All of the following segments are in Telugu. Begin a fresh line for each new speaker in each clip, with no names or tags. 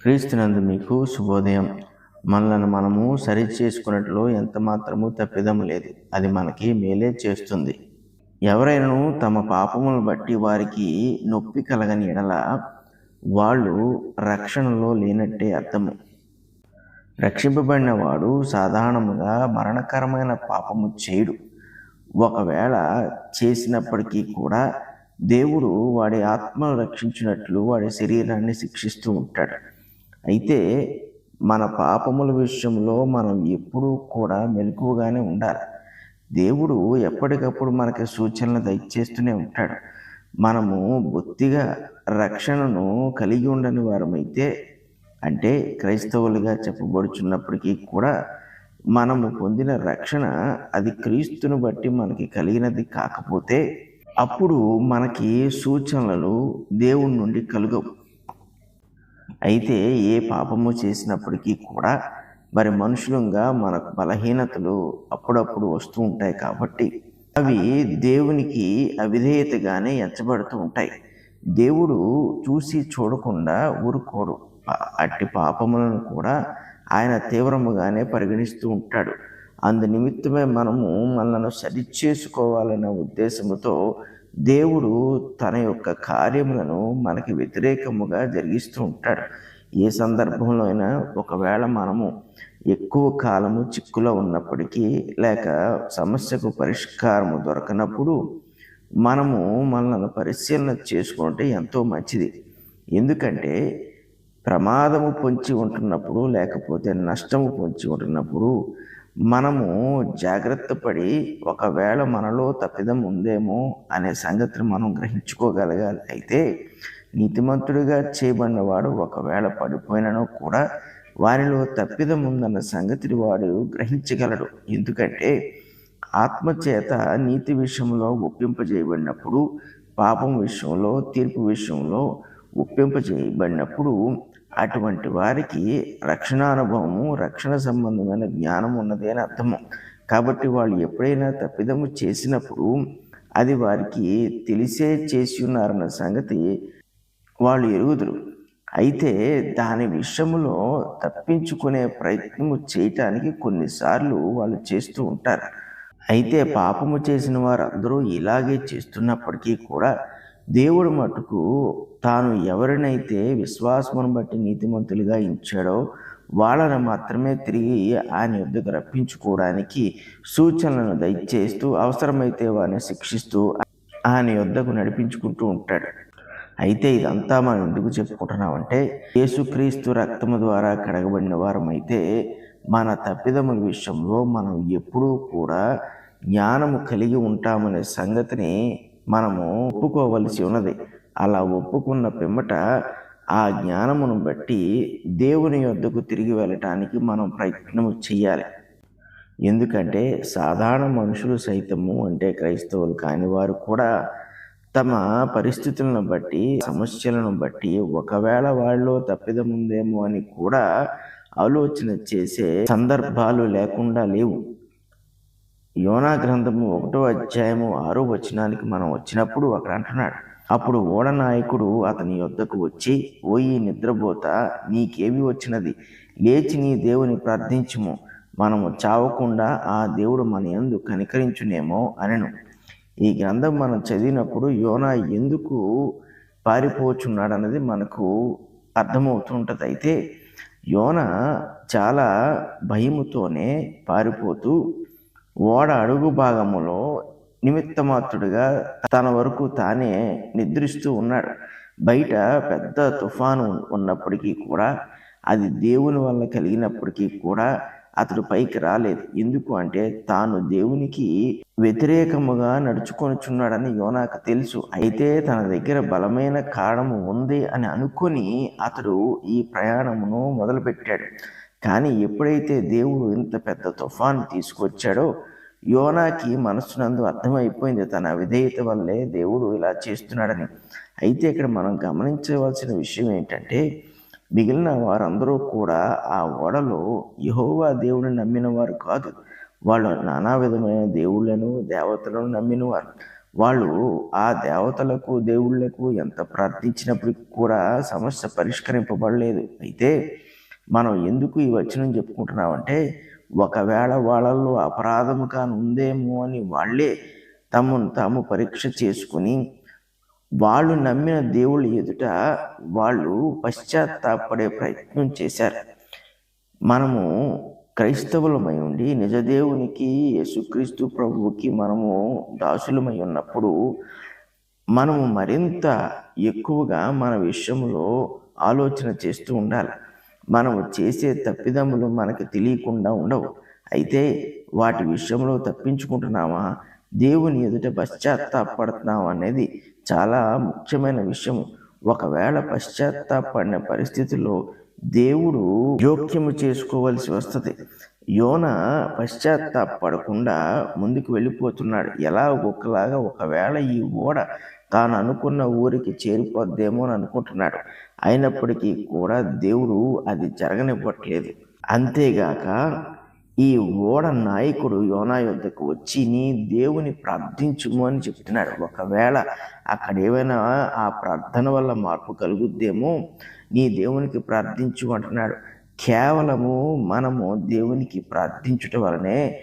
క్రీస్తునందు మీకు శుభోదయం. మనలను మనము సరి చేసుకున్నట్లు ఎంత మాత్రము తప్పిదము లేదు. అది మనకి మేలే చేస్తుంది. ఎవరైనా తమ పాపములను బట్టి వారికి నొప్పి కలగని ఎడల వాళ్ళు రక్షణలో లేనట్టే అర్థము. రక్షింపబడిన వాడు సాధారణముగా మరణకరమైన పాపము చేయడు. ఒకవేళ చేసినప్పటికీ కూడా దేవుడు వాడి ఆత్మను రక్షించినట్లు వాడి శరీరాన్ని శిక్షిస్తూ ఉంటాడు. అయితే మన పాపముల విషయంలో మనం ఎప్పుడూ కూడా మెలకువగానే ఉండాలి. దేవుడు ఎప్పటికప్పుడు మనకి సూచనలు దయచేస్తూనే ఉంటాడు. మనము బొత్తిగా రక్షణను కలిగి ఉండని వారమైతే, అంటే క్రైస్తవులుగా చెప్పబడుచున్నప్పటికీ కూడా మనము పొందిన రక్షణ అది క్రీస్తును బట్టి మనకి కలిగినది కాకపోతే అప్పుడు మనకి సూచనలు దేవుని నుండి కలుగవు. అయితే ఏ పాపము చేసినప్పటికీ కూడా మరి మనుషులంగా మనకు బలహీనతలు అప్పుడప్పుడు వస్తూ ఉంటాయి కాబట్టి అవి దేవునికి అవిధేయతగానే ఎంచబడుతూ ఉంటాయి. దేవుడు చూసి చూడకుండా ఊరుకోడు. అట్టి పాపములను కూడా ఆయన తీవ్రముగానే పరిగణిస్తూ ఉంటాడు. అందు నిమిత్తమే మనము మనలను సరిచేసుకోవాలన్న ఉద్దేశంతో దేవుడు తన యొక్క కార్యములను మనకి వ్యతిరేకముగా జరిగిస్తూ ఉంటాడు. ఏ సందర్భంలో అయినా ఒకవేళ మనము ఎక్కువ కాలము చిక్కులో ఉన్నప్పటికీ లేక సమస్యకు పరిష్కారము దొరకనప్పుడు మనము మనల్ని పరిశీలన చేసుకుంటే ఎంతో మంచిది. ఎందుకంటే ప్రమాదము పొంచి ఉంటున్నప్పుడు లేకపోతే నష్టము పొంచి ఉంటున్నప్పుడు మనము జాగ్రత్త పడి ఒకవేళ మనలో తప్పిదం ఉందేమో అనే సంగతిని మనం గ్రహించుకోగలగాలి. అయితే నీతిమంతుడిగా చేయబడినవాడు ఒకవేళ పడిపోయినను కూడా వారిలో తప్పిదం ఉందన్న సంగతిని వాడు గ్రహించగలడు. ఎందుకంటే ఆత్మచేత నీతి విషయంలో ఒప్పింపజేయబడినప్పుడు, పాపం విషయంలో, తీర్పు విషయంలో ఒప్పింపజేయబడినప్పుడు అటువంటి వారికి రక్షణానుభవము, రక్షణ సంబంధమైన జ్ఞానం ఉన్నది అని అర్థము. కాబట్టి వాళ్ళు ఎప్పుడైనా తప్పిదము చేసినప్పుడు అది వారికి తెలిసే చేసి ఉన్నారన్న సంగతి వాళ్ళు ఎరుగుదురు. అయితే దాని విషయంలో తప్పించుకునే ప్రయత్నము చేయటానికి కొన్నిసార్లు వాళ్ళు చేస్తూ ఉంటారు. అయితే పాపము చేసిన వారు అందరూ ఇలాగే చేస్తున్నప్పటికీ కూడా దేవుడు మటుకు తాను ఎవరినైతే విశ్వాసమును బట్టి నీతిమంతులుగా ఇచ్చాడో వాళ్ళని మాత్రమే తిరిగి ఆయన యొద్దకు రప్పించుకోవడానికి సూచనలను దయచేస్తూ అవసరమైతే వారిని శిక్షిస్తూ ఆయన యొద్దకు నడిపించుకుంటూ ఉంటాడు. అయితే ఇదంతా మనం ఎందుకు చెప్పుకుంటున్నామంటే యేసుక్రీస్తు రక్తము ద్వారా కడగబడిన వారమైతే మన తప్పిదముల విషయంలో మనం ఎప్పుడూ కూడా జ్ఞానము కలిగి ఉంటామనే సంగతిని మనము ఒప్పుకోవలసి ఉన్నది. అలా ఒప్పుకున్న పిమ్మట ఆ జ్ఞానమును బట్టి దేవుని యొద్దకు తిరిగి వెళ్ళటానికి మనం ప్రయత్నం చేయాలి. ఎందుకంటే సాధారణ మనుషులు సైతము, అంటే క్రైస్తవులు కాని వారు కూడా తమ పరిస్థితులను బట్టి, సమస్యలను బట్టి ఒకవేళ వాళ్ళలో తప్పిదం ఉందేమో అని కూడా ఆలోచన చేసే సందర్భాలు లేకుండా లేవు. యోనా గ్రంథము 1వ అధ్యాయము 6వ వచనానికి మనం వచ్చినప్పుడు అక్కడ అంటున్నాడు, అప్పుడు ఓడ నాయకుడు అతని యొద్దకు వచ్చి, ఓయి నిద్రపోత, నీకేమి వచ్చినది? లేచి నీ దేవుని ప్రార్థించుము, మనము చావకుండా ఆ దేవుడు మన యందు కనికరించునేమో అనెను. ఈ గ్రంథం మనం చదివినప్పుడు యోనా ఎందుకు పారిపోచున్నాడు అన్నది మనకు అర్థమవుతూ ఉంటుంది. అయితే యోనా చాలా భయముతోనే పారిపోతూ ఓడ అడుగు భాగములో నిమిత్తమాత్రుడిగా తన వరకు తానే నిద్రిస్తూ ఉన్నాడు. బయట పెద్ద తుఫాను ఉన్నప్పటికీ కూడా, అది దేవుని వల్ల కలిగినప్పటికీ కూడా అతడు పైకి రాలేదు. ఎందుకు అంటే తాను దేవునికి వ్యతిరేకముగా నడుచుకొనిచున్నాడని యోనాకు తెలుసు. అయితే తన దగ్గర బలమైన కారణము ఉంది అని అనుకొని అతడు ఈ ప్రయాణమును మొదలుపెట్టాడు. కానీ ఎప్పుడైతే దేవుడు ఇంత పెద్ద తుఫాను తీసుకొచ్చాడో యోనాకి మనస్సునందు అర్థమైపోయింది, తన అవిధేయత వల్లే దేవుడు ఇలా చేస్తున్నాడని. అయితే ఇక్కడ మనం గమనించవలసిన విషయం ఏంటంటే మిగిలిన వారందరూ కూడా ఆ ఓడలో యెహోవా దేవుడిని నమ్మిన వారు కాదు. వాళ్ళు నానా విధమైన దేవుళ్ళను, దేవతలను నమ్మినవారు. వాళ్ళు ఆ దేవతలకు దేవుళ్లకు ఎంత ప్రార్థించినప్పటికీ కూడా సమస్య పరిష్కరింపబడలేదు. అయితే మనం ఎందుకు ఈ వచనం చెప్పుకుంటున్నామంటే, ఒకవేళ వాళ్ళల్లో అపరాధము కాని ఉందేమో అని వాళ్ళే తమను తాము పరీక్ష చేసుకుని వాళ్ళు నమ్మిన దేవుళ్ళ ఎదుట వాళ్ళు పశ్చాత్తాపడే ప్రయత్నం చేశారు. మనము క్రైస్తవులమై ఉండి నిజదేవునికి యేసుక్రీస్తు ప్రభువుకి మనము దాసులమై ఉన్నప్పుడు మనము మరింత ఎక్కువగా మన విషయంలో ఆలోచన చేస్తూ ఉండాలి. మనము చేసే తప్పిదములు మనకు తెలియకుండా ఉండవు. అయితే వాటి విషయంలో తప్పించుకుంటున్నామా, దేవుని ఎదుట పశ్చాత్తాపడుతున్నామా అనేది చాలా ముఖ్యమైన విషయం. ఒకవేళ పశ్చాత్తాపడిన పరిస్థితుల్లో దేవుడు జోక్యము చేసుకోవలసి వస్తుంది. యోన పశ్చాత్తాపడకుండా ముందుకు వెళ్ళిపోతున్నాడు. ఎలా ఒకలాగా ఒకవేళ ఈ ఓడ తాను అనుకున్న ఊరికి చేరిపోద్దేమో అని అనుకుంటున్నాడు. అయినప్పటికీ కూడా దేవుడు అది జరగనివ్వట్లేదు. అంతేగాక ఈ ఓడ నాయకుడు యోనా యొద్దకు వచ్చి నీ దేవుని ప్రార్థించుము అని చెప్తున్నాడు. ఒకవేళ అక్కడ ఏమైనా ఆ ప్రార్థన వల్ల మార్పు కలుగుద్దేమో, నీ దేవునికి ప్రార్థించు అంటున్నాడు. కేవలము మనము దేవునికి ప్రార్థించుట వలనే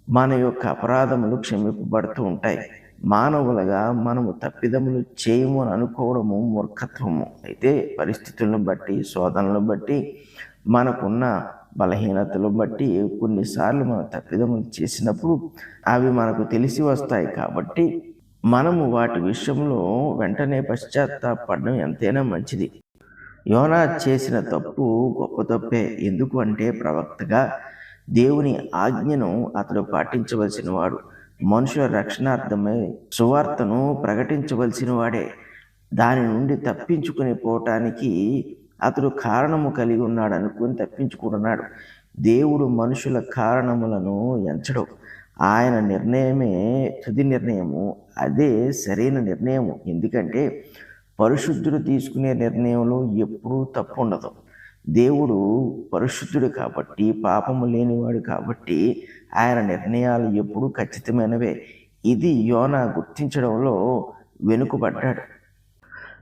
మన యొక్క అపరాధములు క్షమింపబడుతూ ఉంటాయి. మానవులుగా మనము తప్పిదములు చేయము అని అనుకోవడము మూర్ఖత్వము. అయితే పరిస్థితులను బట్టి, శోధనలను బట్టి, మనకున్న బలహీనతలు బట్టి కొన్నిసార్లు మనం తప్పిదములు చేసినప్పుడు అవి మనకు తెలిసి వస్తాయి. కాబట్టి మనము వాటి విషయంలో వెంటనే పశ్చాత్తాపడడం ఎంతైనా మంచిది. యోనా చేసిన తప్పు గొప్ప తప్పే. ఎందుకు అంటే ప్రవక్తగా దేవుని ఆజ్ఞను అతడు పాటించవలసిన వాడు. మనుషుల రక్షణార్థమై సువార్తను ప్రకటించవలసిన వాడే. దాని నుండి తప్పించుకుని పోవటానికి అతడు కారణము కలిగి ఉన్నాడు అనుకుని తప్పించుకుంటున్నాడు. దేవుడు మనుషుల కారణములను ఎంచడు. ఆయన నిర్ణయమే తుది నిర్ణయము. అదే సరైన నిర్ణయము. ఎందుకంటే పరిశుద్ధుడు తీసుకునే నిర్ణయంలో ఎప్పుడూ తప్పు ఉండదు. దేవుడు పరిశుద్ధుడు కాబట్టి, పాపము లేనివాడు కాబట్టి ఆయన నిర్ణయాలు ఎప్పుడూ ఖచ్చితమైనవే. ఇది యోనా గుర్తించడంలో వెనుకబడ్డాడు.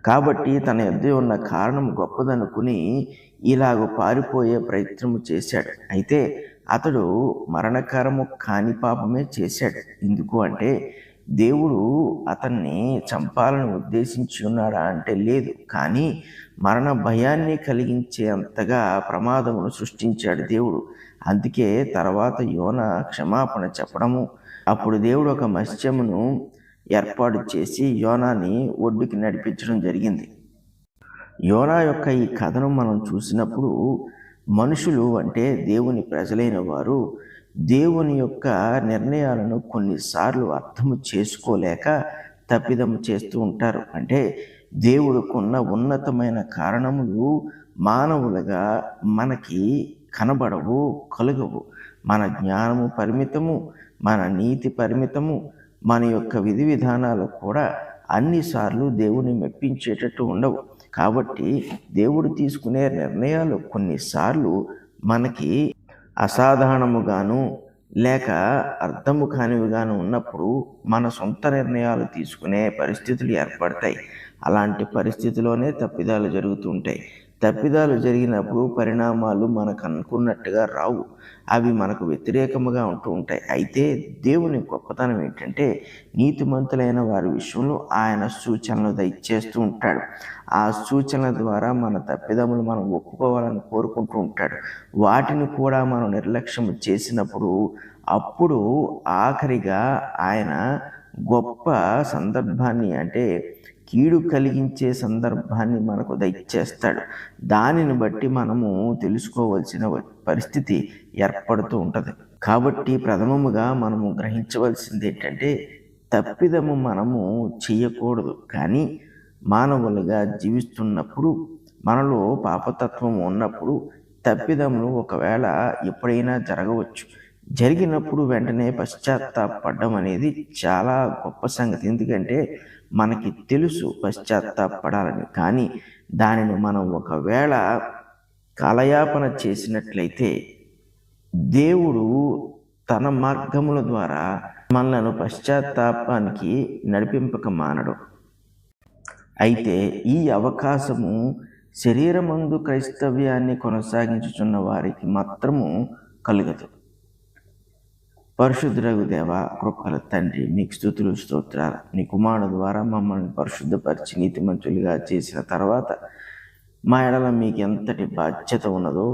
కాబట్టి తన యొద్ద ఉన్న కారణం గొప్పదనుకుని ఇలాగ పారిపోయే ప్రయత్నము చేశాడు. అయితే అతడు మరణకరము కాని పాపమే చేశాడు. ఎందుకు అంటే దేవుడు అతన్ని చంపాలని ఉద్దేశించి ఉన్నాడా అంటే లేదు. కానీ మరణ భయాన్ని కలిగించే అంతగా ప్రమాదమును సృష్టించాడు దేవుడు. అందుకే తర్వాత యోన క్షమాపణ చెప్పడము, అప్పుడు దేవుడు ఒక మత్స్యమును ఏర్పాటు చేసి యోనాని ఒడ్డుకి నడిపించడం జరిగింది. యోనా యొక్క ఈ కథను మనం చూసినప్పుడు మనుషులు అంటే దేవుని ప్రజలైన వారు దేవుని యొక్క నిర్ణయాలను కొన్నిసార్లు అర్థము చేసుకోలేక తప్పిదము చేస్తూ ఉంటారు. అంటే దేవుడుకున్న ఉన్నతమైన కారణములు మానవులుగా మనకి కనబడవు, కలుగవు. మన జ్ఞానము పరిమితము, మన నీతి పరిమితము, మన యొక్క విధి విధానాలు కూడా అన్నిసార్లు దేవుని మెప్పించేటట్టు ఉండవు. కాబట్టి దేవుడు తీసుకునే నిర్ణయాలు కొన్నిసార్లు మనకి అసాధారణముగాను లేక అర్థము కానివిగాను ఉన్నప్పుడు మన సొంత నిర్ణయాలు తీసుకునే పరిస్థితులు ఏర్పడతాయి. అలాంటి పరిస్థితిలోనే తప్పిదాలు జరుగుతుంటాయి. తప్పిదాలు జరిగినప్పుడు పరిణామాలు మనకు అనుకున్నట్టుగా రావు. అవి మనకు వ్యతిరేకముగా ఉంటూ ఉంటాయి. అయితే దేవుని గొప్పతనం ఏంటంటే నీతిమంతులైన వారి విషయంలో ఆయన సూచనలు దయచేస్తూ ఉంటాడు. ఆ సూచనల ద్వారా మన తప్పిదములు మనం ఒప్పుకోవాలని కోరుకుంటూ ఉంటాడు. వాటిని కూడా మనం నిర్లక్ష్యం చేసినప్పుడు అప్పుడు ఆఖరిగా ఆయన గొప్ప సందర్భాన్ని అంటే కీడు కలిగించే సందర్భాన్ని మనకు దయచేస్తాడు. దానిని బట్టి మనము తెలుసుకోవలసిన పరిస్థితి ఏర్పడుతూ ఉంటుంది. కాబట్టి ప్రథమముగా మనము గ్రహించవలసింది ఏంటంటే తప్పిదము మనము చేయకూడదు. కానీ మానవులుగా జీవిస్తున్నప్పుడు మనలో పాపతత్వం ఉన్నప్పుడు తప్పిదములు ఒకవేళ ఎప్పుడైనా జరగవచ్చు. జరిగినప్పుడు వెంటనే పశ్చాత్తాపడడం అనేది చాలా గొప్ప సంగతి. ఎందుకంటే మనకి తెలుసు పశ్చాత్తాపడాలని. కానీ దానిని మనం ఒకవేళ కాలయాపన చేసినట్లయితే దేవుడు తన మార్గముల ద్వారా మనలను పశ్చాత్తాపానికి నడిపింపక మానడు. అయితే ఈ అవకాశము శరీరమందు క్రైస్తవ్యాన్ని కొనసాగించుచున్న వారికి మాత్రము కలుగదు. పరిశుద్ధుడగు దేవ, కృపగల తండ్రి, మీకు స్తుతులు స్తోత్రాలు. నీ కుమారుడు ద్వారా మమ్మల్ని పరిశుద్ధపరిచి నీతిమంతులుగా చేసిన తర్వాత మా ఎడల మీకు ఎంతటి బాధ్యత ఉన్నదో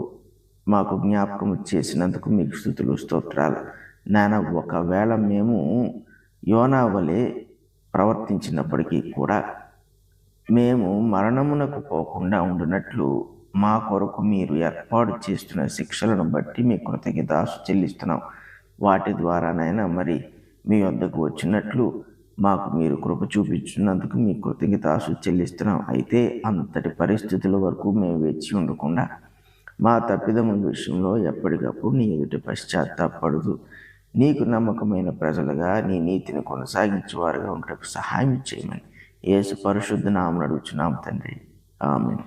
మాకు జ్ఞాపకం చేసినందుకు మీకు స్తుతులు స్తోత్రాలు. నాయన, ఒకవేళ మేము యోనా వలె ప్రవర్తించినప్పటికీ కూడా మేము మరణమునకు పోకుండా ఉండునట్లు మా కొరకు మీరు ఏర్పాటు చేస్తున్న శిక్షలను బట్టి మీ కృతజ్ఞతాసు చెల్లిస్తున్నాం. వాటి ద్వారానైనా మరి మీ వద్దకు వచ్చినట్లు మాకు మీరు కృప చూపించినందుకు మీ కృతజ్ఞతాసు చెల్లిస్తున్నాం. అయితే అంతటి పరిస్థితుల వరకు మేము వేచి ఉండకుండా మా తప్పిదముల విషయంలో ఎప్పటికప్పుడు నీ ఎదుట పశ్చాత్తాపడుతూ నీకు నమ్మకమైన ప్రజలుగా నీ నీతిని కొనసాగించేవారుగా ఉండటకు సహాయం చేయమని యేసు పరిశుద్ధ నామమున అడుగుచున్నాం తండ్రి. ఆమేన్.